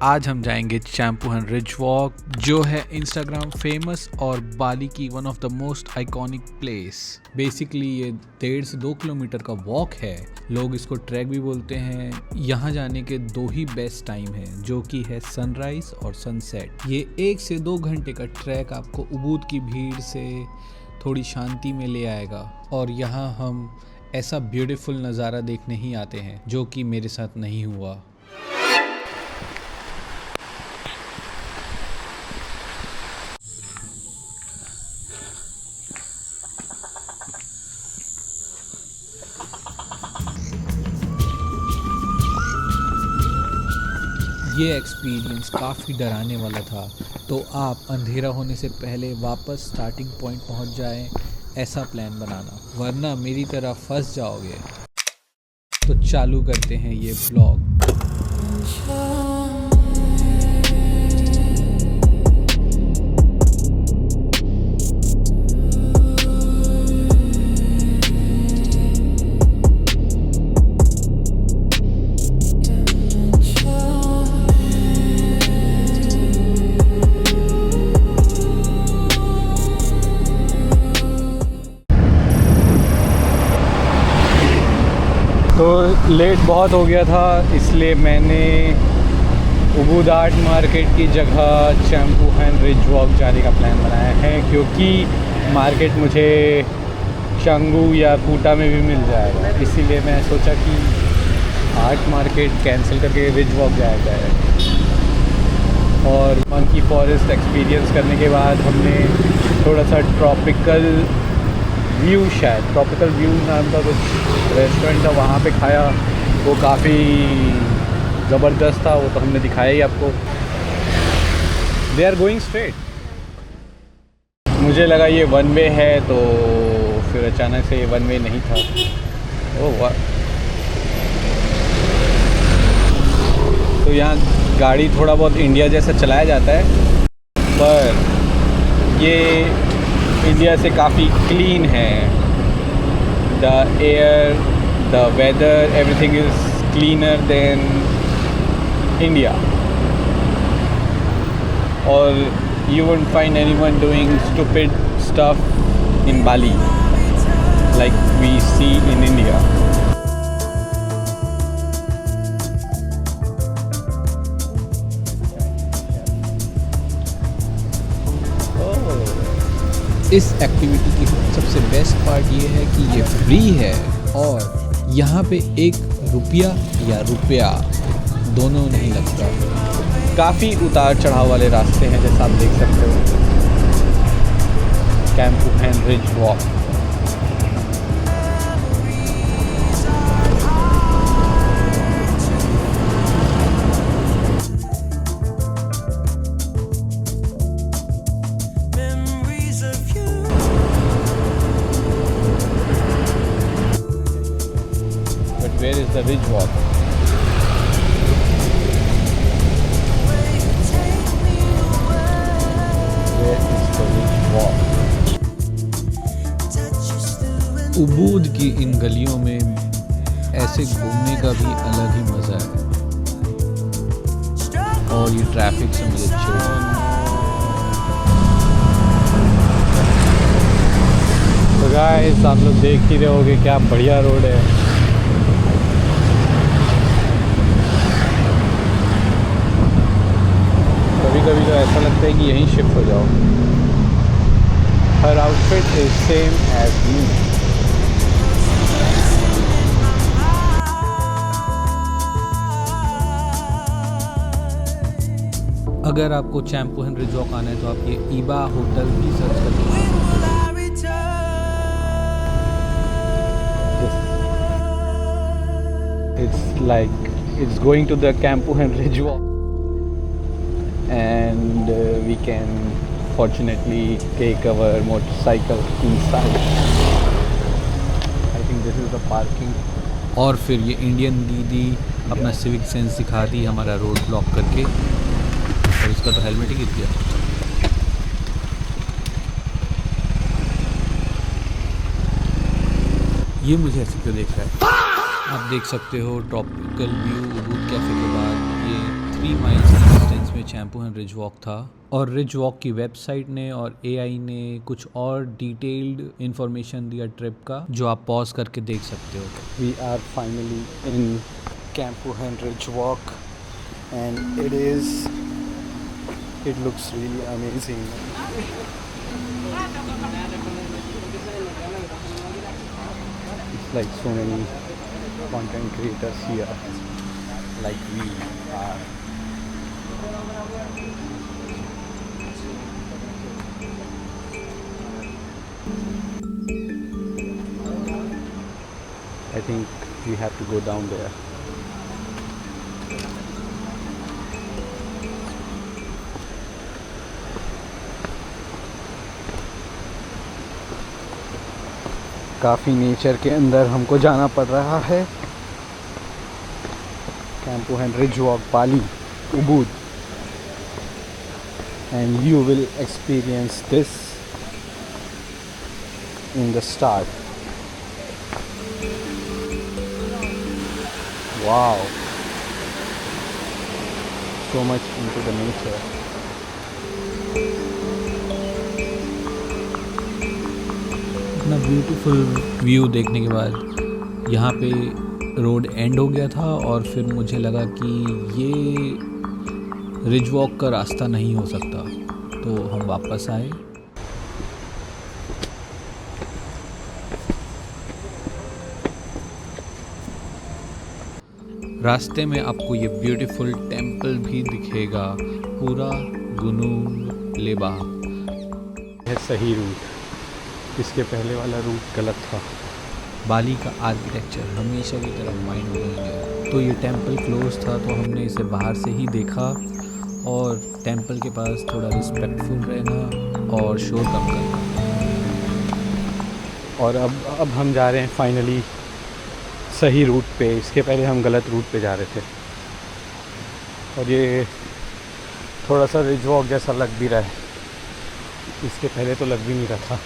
आज हम जाएंगे चैम्पूहन रिज वॉक, जो है इंस्टाग्राम फेमस और बाली की one of the most iconic place. Basically ये 1.5 से 2 किलोमीटर का वॉक है। लोग इसको ट्रैक भी बोलते हैं। यहाँ जाने के 2 ही बेस्ट टाइम है, जो कि है सनराइज और सनसेट। ये 1 से 2 घंटे का ट्रैक आपको उबूद की भीड़ से थोड़ी शांति में ले आएगा। और यहाँ हम ऐसा ब्यूटीफुल नज़ारा देखने ही आते हैं, जो कि मेरे साथ नहीं हुआ। ये एक्सपीरियंस काफ़ी डराने वाला था, तो आप अंधेरा होने से पहले वापस स्टार्टिंग पॉइंट पहुंच जाएं, ऐसा प्लान बनाना, वरना मेरी तरह फंस जाओगे। तो चालू करते हैं ये ब्लॉग। तो लेट बहुत हो गया था, इसलिए मैंने उबूद आर्ट मार्केट की जगह चैम्पूहन रिज वॉक जाने का प्लान बनाया है, क्योंकि मार्केट मुझे चंगू या कूटा में भी मिल जाएगा। इसीलिए मैं सोचा कि आर्ट मार्केट कैंसिल करके रिज वॉक जाया जाए। और मंकी फॉरेस्ट एक्सपीरियंस करने के बाद हमने थोड़ा सा ट्रॉपिकल व्यू नाम का कुछ रेस्टोरेंट था, वहाँ पे खाया। वो काफ़ी ज़बरदस्त था, वो तो हमने दिखाया ही आपको। They are going straight. मुझे लगा ये 1 वे है, तो फिर अचानक से ये 1 वे नहीं था। ओह वाह। तो यहाँ गाड़ी थोड़ा बहुत इंडिया जैसा चलाया जाता है, पर ये इंडिया से काफ़ी क्लीन है। The air, the weather, everything is cleaner than India. और you won't find anyone doing stupid stuff in Bali like we see in India. इस एक्टिविटी की सबसे बेस्ट पार्ट ये है कि ये फ्री है, और यहाँ पे 1 रुपया या रुपया दोनों नहीं लगता। काफ़ी उतार चढ़ाव वाले रास्ते हैं, जैसा आप देख सकते हो। Campuhan ridge walk. Where is the ridge walk? Where is the ridge walk? उबूद की इन गलियों में ऐसे घूमने का भी अलग ही मज़ा है, और ये ट्रैफिक से मुझे चिढ़। तो गाइस, आप लोग देख ही रहे होगे क्या बढ़िया रोड है। कभी तो ऐसा लगता है कि यहीं शिफ्ट हो जाओ। हर आउटफिट इज सेम एज मी। अगर आपको चैम्पूहन रिज वॉक आना है, तो आप ये ईबा होटल भी सर्च कर सकते हैं। It's like it's going to the Chaimpoohan Ridge Walk. And we can fortunately take our motorcycle inside. I think this is the parking. और फिर ये इंडियन दीदी अपना सिविक सेंस दिखा दी हमारा रोड ब्लॉक करके, और इसका तो हेलमेट ही गिर गया। ये मुझे ऐसे क्यों देख रहा है? आप देख सकते हो ट्रॉपिकल व्यू उबूद कैफे के बाद। ये 3 माइल्स की डिस्टेंस में चैम्पू एंड रिज वॉक था और रिज वॉक की वेबसाइट ने और एआई ने कुछ और डिटेल्ड इंफॉर्मेशन दिया ट्रिप का, जो आप पॉज करके देख सकते हो। We are finally in Campuhan Ridge Walk and it looks really amazing. It's like so many content creators here like we are. I think we have to go down there. काफ़ी nature के अंदर हमको जाना पड़ रहा है। Campuhan Ridge Walk, Bali, Ubud, and you will experience this in the start. Wow, so much into the nature. इतना beautiful view देखने के बाद यहाँ पे रोड एंड हो गया था और फिर मुझे लगा कि ये रिज वॉक का रास्ता नहीं हो सकता, तो हम वापस आए। रास्ते में आपको ये ब्यूटीफुल टेम्पल भी दिखेगा, पूरा गुनूंग लेबा। यह सही रूट, इसके पहले वाला रूट गलत था। बाली का आर्किटेक्चर हमेशा की तरह माइंड ब्लोइंग है। तो ये टेम्पल क्लोज था, तो हमने इसे बाहर से ही देखा और टेम्पल के पास थोड़ा रिस्पेक्टफुल रहना और शोर कम करना। और अब हम जा रहे हैं फाइनली सही रूट पे। इसके पहले हम गलत रूट पे जा रहे थे और ये थोड़ा सा रिज वॉक जैसा लग भी रहा है, इसके पहले तो लग भी नहीं रहा था।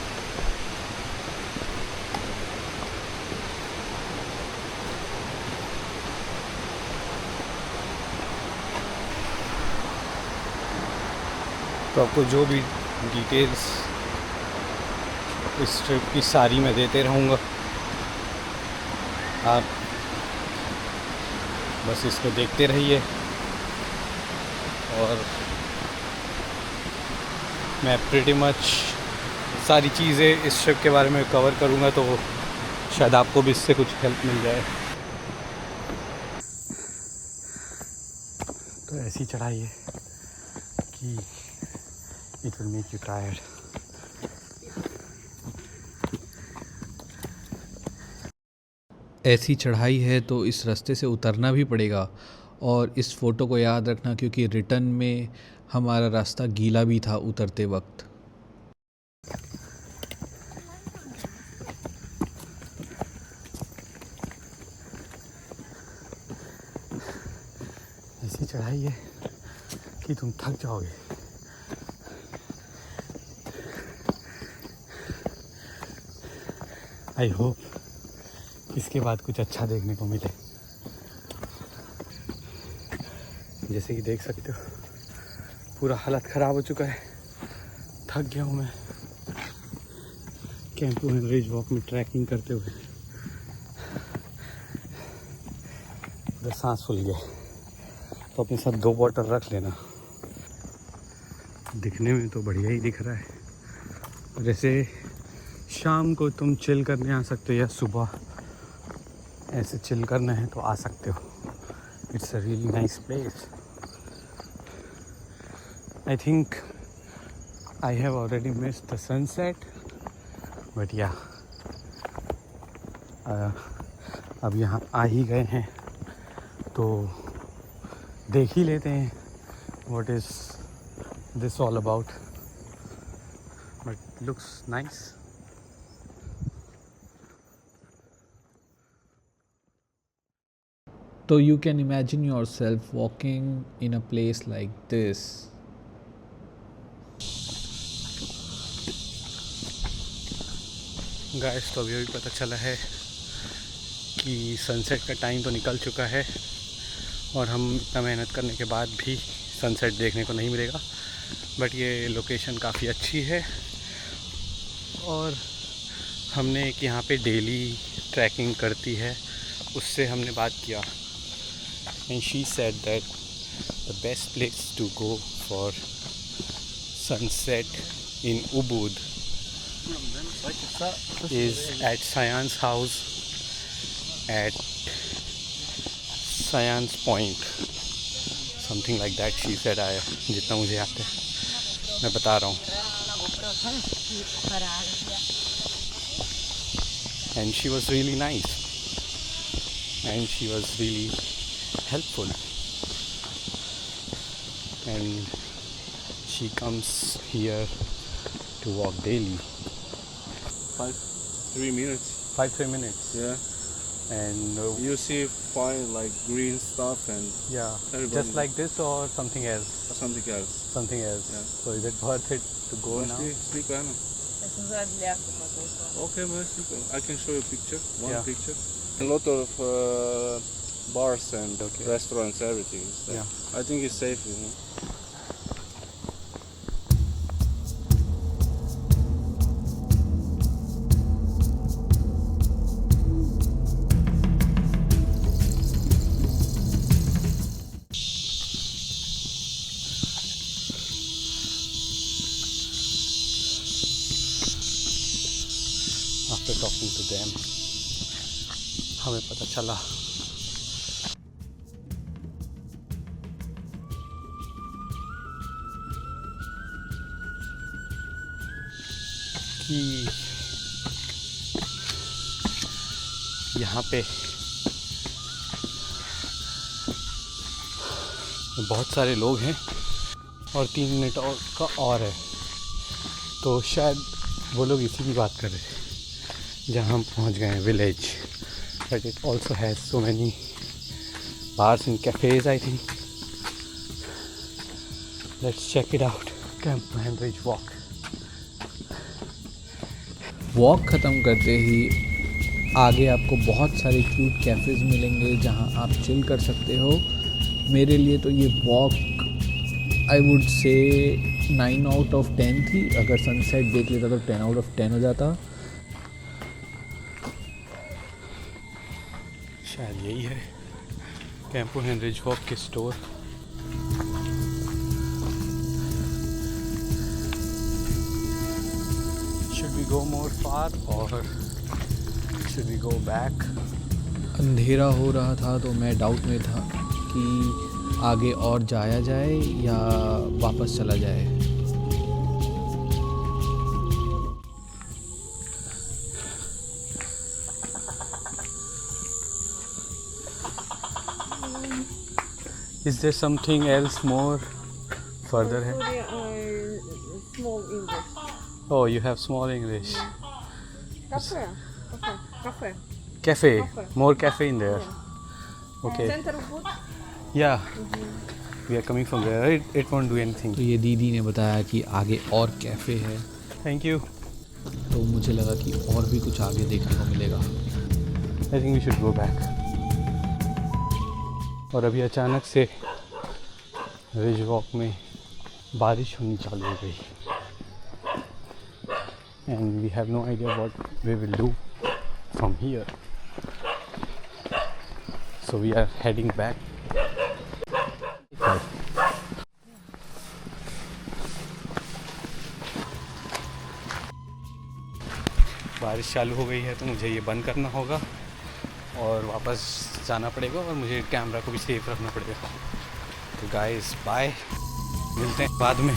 तो आपको जो भी डिटेल्स इस ट्रिप की सारी मैं देते रहूँगा, आप बस इसको देखते रहिए। और मैं प्रीटी मच सारी चीज़ें इस ट्रिप के बारे में कवर करूँगा, तो शायद आपको भी इससे कुछ हेल्प मिल जाए। तो ऐसी चढ़ाई है कि it will make you tired. ऐसी चढ़ाई है तो इस रास्ते से उतरना भी पड़ेगा। और इस फ़ोटो को याद रखना, क्योंकि रिटर्न में हमारा रास्ता गीला भी था उतरते वक्त। ऐसी चढ़ाई है कि तुम थक जाओगे। आई होप इसके बाद कुछ अच्छा देखने को मिले। जैसे कि देख सकते हो पूरा हालत ख़राब हो चुका है, थक गया हूँ मैं कैंपुन रिज वॉक में ट्रैकिंग करते हुए। उधर सांस फूल गया, तो अपने साथ 2 बॉटल रख लेना। दिखने में तो बढ़िया ही दिख रहा है। जैसे शाम को तुम चिल करने आ सकते हो या सुबह ऐसे चिल करना है तो आ सकते हो। It's a really nice place. I think I have already missed the sunset, but या अब यहाँ आ ही गए हैं तो देख ही लेते हैं what is this all about. But looks nice. तो you can imagine yourself walking in a place like this. Guys, तो अभी पता चला है कि सनसेट का टाइम तो निकल चुका है और हम इतना मेहनत करने के बाद भी सनसेट देखने को नहीं मिलेगा। बट ये लोकेशन काफ़ी अच्छी है और हमने एक यहाँ पे डेली ट्रैकिंग करती है, उससे हमने बात किया and she said that the best place to go for sunset in Ubud is at Sayan's house at Sayan's Point, something like that she said. जितना मुझे याद है मैं बता रहा हूँ। And she was really nice and she was really helpful and she comes here to walk daily. 3 minutes. 5-3 minutes. Yeah. And You see fine like green stuff and yeah, everybody- just like this or something else? something else. Something else. Yeah. So is it worth it to go now? Sleep, I know. Okay, but sleep. I can show you a picture. One Yeah. picture. A lot of bars and Okay. restaurants, everything. is there. Yeah. I think it's safe, you know. After talking to them, हमें पता चला कि यहाँ पे बहुत सारे लोग हैं और 3 मिनट और है, तो शायद वो लोग इसी की बात कर रहे थे जहाँ हम पहुँच गए हैं, village. But it also has so many bars and cafes I think. Let's check it out. Campuhan मैनरिज वॉक। वॉक ख़त्म करते ही आगे आपको बहुत सारे क्यूट कैफ़ेज़ मिलेंगे जहां आप चिल कर सकते हो। मेरे लिए तो ये walk I would say 9 out of 10 थी। अगर सनसेट देख लेता तो 10 आउट ऑफ 10 हो जाता। शायद यही है कैंप मैनरिज वॉक के store. Should we go more far or should we go back? अंधेरा हो रहा था तो मैं डाउट में था कि आगे और जाया जाए या वापस चला जाए। Is there something else more further ahead? Small English. Oh, you have small English. Cafe. Cafe. Cafe. Cafe. More cafe in there. Yeah. Okay. Center of Wood. Yeah. We are coming from there. It won't do anything. तो ये दीदी ने बताया कि आगे और cafe है, Thank you. तो मुझे लगा कि और भी कुछ आगे देखने को मिलेगा। I think we should go back. और अभी अचानक से रिज वॉक में बारिश होनी चालू हो गई and we have no idea what we will do from here, so we are heading back. बारिश चालू हो गई है तो मुझे ये बंद करना होगा और वापस जाना पड़ेगा और मुझे कैमरा को भी सेफ रखना पड़ेगा। तो गाइस बाय, मिलते हैं बाद में।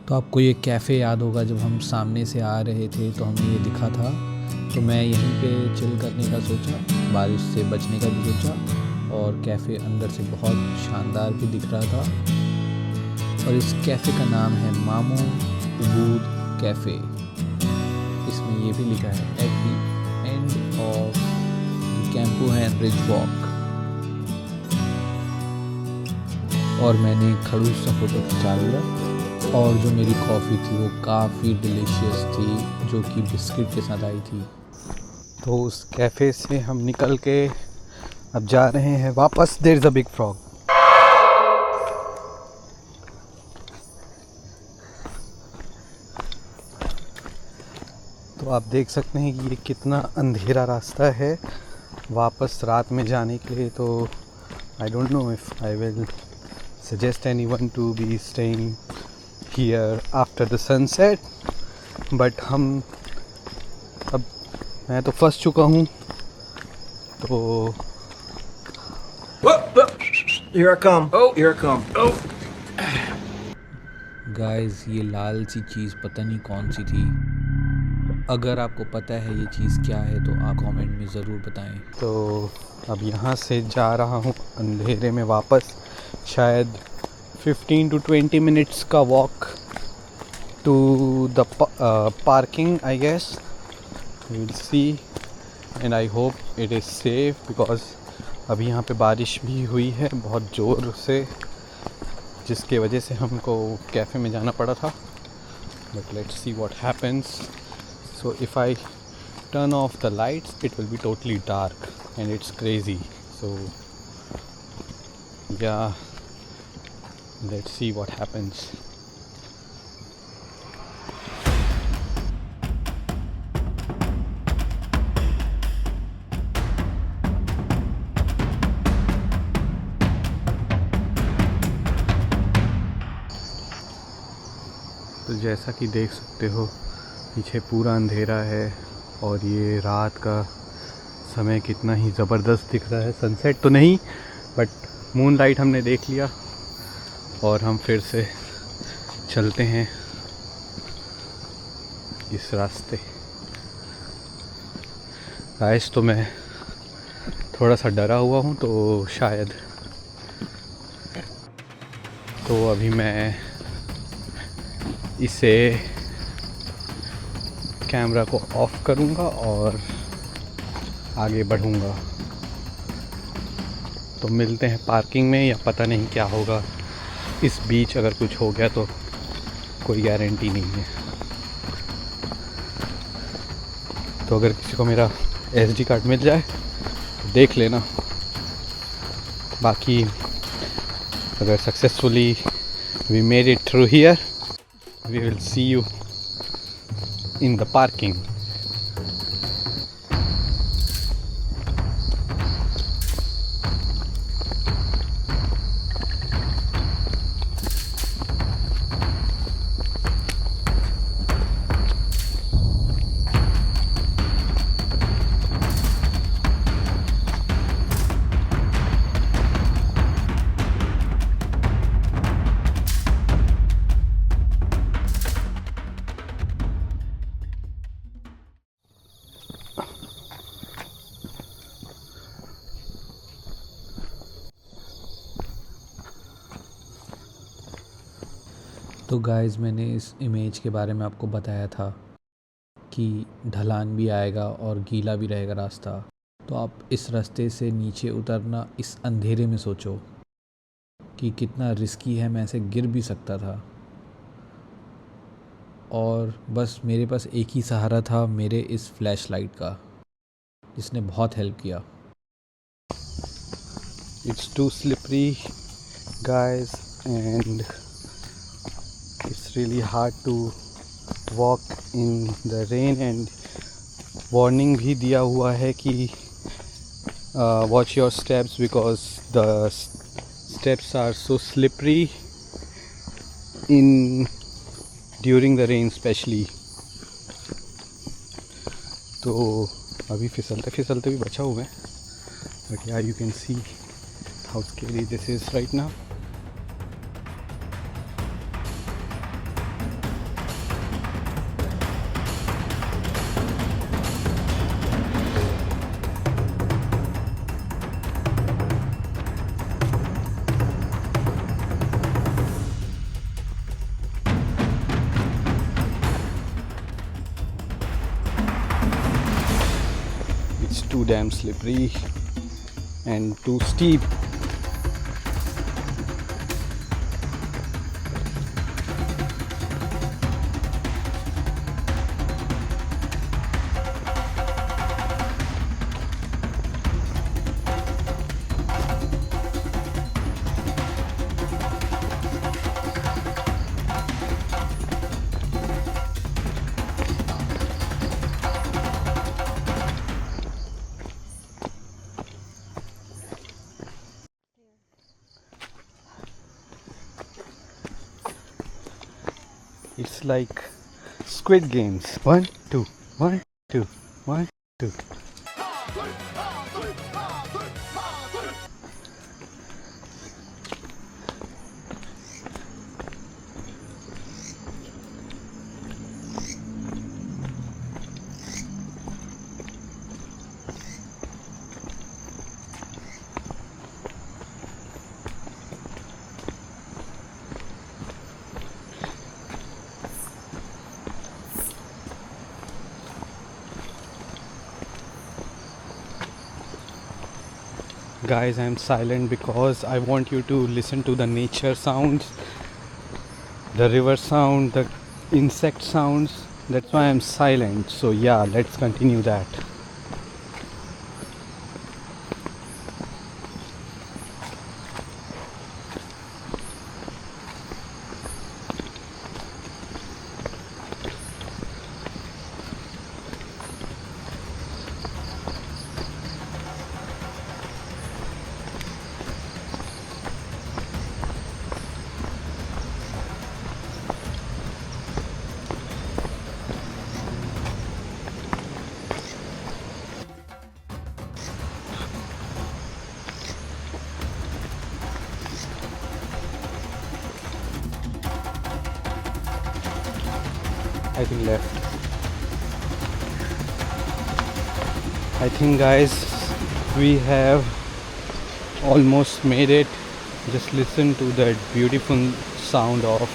तो आपको ये कैफ़े याद होगा, जब हम सामने से आ रहे थे तो हमें ये दिखा था, तो मैं यहीं पे चिल करने का सोचा, बारिश से बचने का भी सोचा, और कैफ़े अंदर से बहुत शानदार भी दिख रहा था। और इस कैफ़े का नाम है मामू उबूद कैफ़े। इसमें ये भी लिखा है at the end of Campuhan मैनरिज वॉक। और मैंने खड़ूस सा फोटो खिंचा लिया। और जो मेरी कॉफ़ी थी वो काफ़ी डिलीशियस थी, जो कि बिस्किट के साथ आई थी। तो उस कैफ़े से हम निकल के अब जा रहे हैं वापस। There is a big frog. तो आप देख सकते हैं कि ये कितना अंधेरा रास्ता है वापस रात में जाने के लिए। तो I don't know if I will suggest anyone to be staying here after the sunset, but अब मैं तो फंस चुका हूँ। तो Here I come. Oh, here I come. Oh. Guys, ये लाल सी चीज़ पता नहीं कौन सी थी। अगर आपको पता है ये चीज़ क्या है तो आप कमेंट में ज़रूर बताएं। तो अब यहाँ से जा रहा हूँ अंधेरे में वापस। शायद 15 to 20 मिनट्स का walk to the parking, I guess. We will see and I hope it is safe, because अभी यहाँ पे बारिश भी हुई है बहुत ज़ोर से, जिसके वजह से हमको कैफ़े में जाना पड़ा था। But let's see what happens. So if I turn off the lights, it will be totally dark and it's crazy. So yeah, let's see what happens. तो जैसा कि देख सकते हो पीछे पूरा अंधेरा है और ये रात का समय कितना ही ज़बरदस्त दिख रहा है। सनसेट तो नहीं, बट मूनलाइट हमने देख लिया और हम फिर से चलते हैं इस रास्ते। गाइस, तो मैं थोड़ा सा डरा हुआ हूँ, तो शायद तो अभी मैं इसे कैमरा को ऑफ करूँगा और आगे बढ़ूँगा। तो मिलते हैं पार्किंग में, या पता नहीं क्या होगा इस बीच। अगर कुछ हो गया तो कोई गारंटी नहीं है। तो अगर किसी को मेरा SD कार्ड मिल जाए तो देख लेना। बाकी अगर successfully we made it through here, we will see you in the parking. तो गाइस, मैंने इस इमेज के बारे में आपको बताया था कि ढलान भी आएगा और गीला भी रहेगा रास्ता। तो आप इस रास्ते से नीचे उतरना इस अंधेरे में सोचो कि कितना रिस्की है। मैं ऐसे गिर भी सकता था और बस मेरे पास एक ही सहारा था, मेरे इस फ्लैश लाइट का, जिसने बहुत हेल्प किया। It's too slippery, guys, and it's really hard to walk in the rain. And warning भी दिया हुआ है कि watch your steps because the steps are so slippery during the rain especially. तो अभी फिसलते फिसलते भी बचा हुआ है, but yeah, you can see how scary this is right now. It's too damn slippery and too steep. It's like Squid Games. 1, 2, 1, 2, 1, 2. Guys, I'm silent because I want you to listen to the nature sounds, the river sound, the insect sounds. That's why I'm silent. So yeah, let's continue that. I think left. I think guys, we have almost made it. Just listen to that beautiful sound of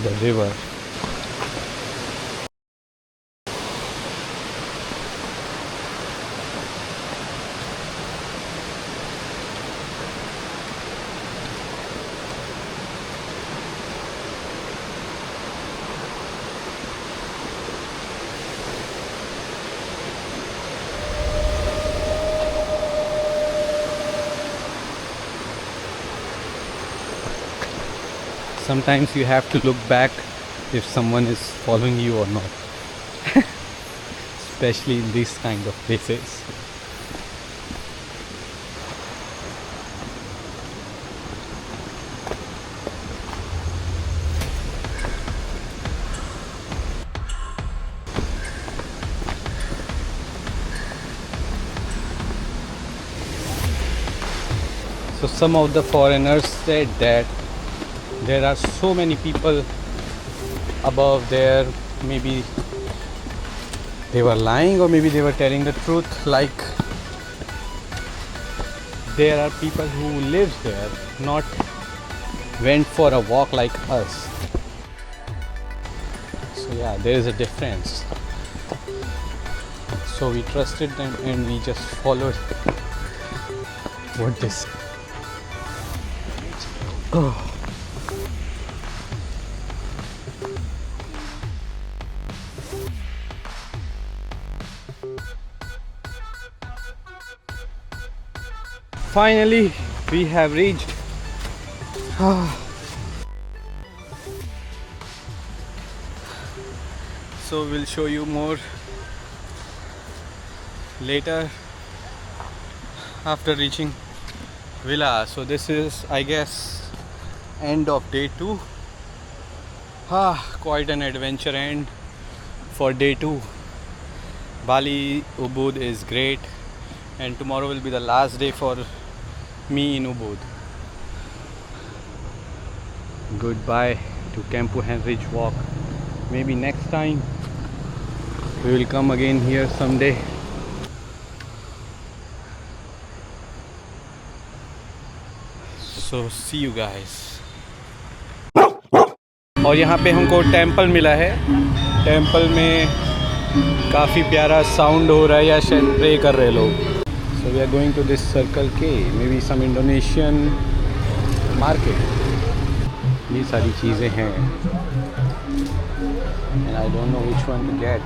the river. Sometimes you have to look back if someone is following you or not, especially in these kind of places. So some of the foreigners said that there are so many people above there. Maybe they were lying or maybe they were telling the truth. Like, there are people who live there, not went for a walk like us. So yeah, there is a difference. So we trusted them and we just followed what they said. Oh. Finally, we have reached. So we'll show you more later after reaching Villa. So this is, I guess, end of day 2. Quite an adventure end for day 2. Bali Ubud is great, and tomorrow will be the last day for me in Ubud. Goodbye to Campuhan Ridge Walk. Maybe next time we will come again here someday. So see you guys. और यहाँ पे हमको temple मिला है. Temple में काफ़ी प्यारा sound हो रहा है या शायद प्रे कर रहे लोग. So we are going to this Circle K, maybe some Indonesian market. ये सारी चीज़ें हैं and I don't know which one to get.